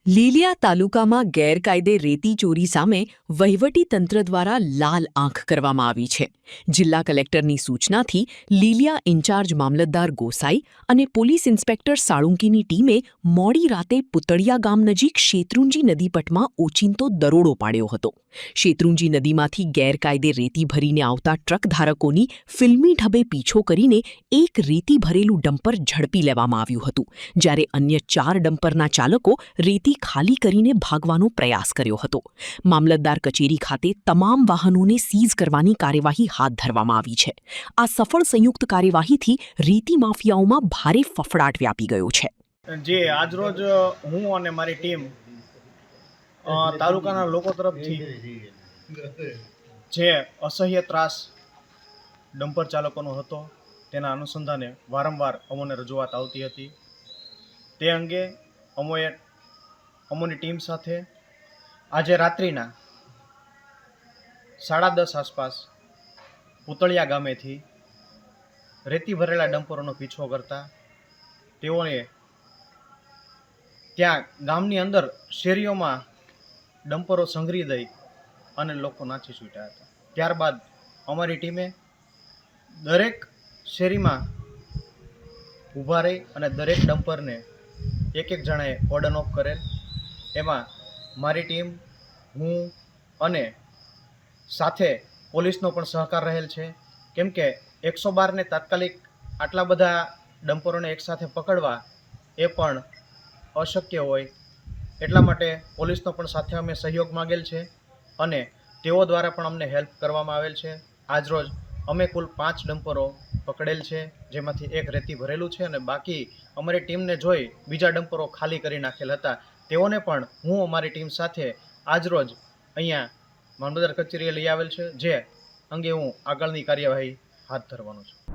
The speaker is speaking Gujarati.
લીલિયા તાલુકામાં ગેરકાયદે રેતી ચોરી સામે વહીવટીતંત્ર દ્વારા લાલ આંખ કરવામાં આવી છે. જિલ્લા કલેક્ટરની સૂચનાથી લીલિયા ઇન્ચાર્જ મામલતદાર ગોસાઈ અને પોલીસ ઇન્સ્પેક્ટર સાળુંકીની ટીમે મોડી રાતે પુતળિયા ગામ નજીક શેત્રુંજી નદીપટમાં ઓચિંતો દરોડો પાડ્યો હતો. શેત્રુંજી નદીમાંથી ગેરકાયદે રેતી ભરીને આવતા ટ્રક ધારકોની ફિલ્મી ઢબે પીછો કરીને એક રેતી ભરેલું ડમ્પર ઝડપી લેવામાં આવ્યું હતું, જ્યારે અન્ય 4 ડમ્પરના ચાલકો રેતી ખાલી કરીને ભાગવાનો પ્રયાસ કર્યો હતો. મામલતદાર કચેરી ખાતે તમામ વાહનોને સીઝ કરવાની કાર્યવાહી હાથ ધરવામાં આવી છે. આ સફળ સંયુક્ત કાર્યવાહીથી રેતી માફિયાઓમાં ભારે ફફડાટ વ્યાપી ગયો છે. જે આજરોજ હું અને મારી ટીમ તાલુકાના લોકો તરફથી જે અસહ્ય ત્રાસ ડમ્પર ચાલકોનો હતો તેના અનુસંધાને વારંવાર અમોને રજૂઆત આવતી હતી. તે અંગે અમોની ટીમ સાથે આજે રાત્રિના 10:30 આસપાસ પુતળિયા ગામેથી રેતી ભરેલા ડમ્પરોનો પીછો કરતા તેઓને ત્યાં ગામની અંદર શેરીઓમાં ડમ્પરો સંઘરી દઈ અને લોકો નાચી છૂટ્યા હતા. ત્યારબાદ અમારી ટીમે દરેક શેરીમાં ઊભા રહી અને દરેક ડમ્પરને એક જણાએ કોર્ડન ઓફ કરેલ. એમાં મારી ટીમ, હું અને સાથે પોલીસનો પણ સહકાર રહેલ છે, કેમ કે 112ને તાત્કાલિક આટલા બધા ડમ્પરોને એકસાથે પકડવા એ પણ અશક્ય હોય. એટલા માટે પોલીસનો પણ સાથે અમે સહયોગ માગેલ છે અને તેઓ દ્વારા પણ અમને હેલ્પ કરવામાં આવેલ છે. આજરોજ અમે કુલ 5 ડમ્પરો પકડેલ છે, જેમાંથી એક રેતી ભરેલું છે અને બાકી અમારી ટીમને જોઈ બીજા ડમ્પરો ખાલી કરી નાખેલ હતા. તેઓને પણ હું અમારી ટીમ સાથે આજરોજ અહીંયા મામલતદાર કચેરીએ લઈ આવેલ છે, જે અંગે હું આગળની કાર્યવાહી હાથ ધરવાનો છું.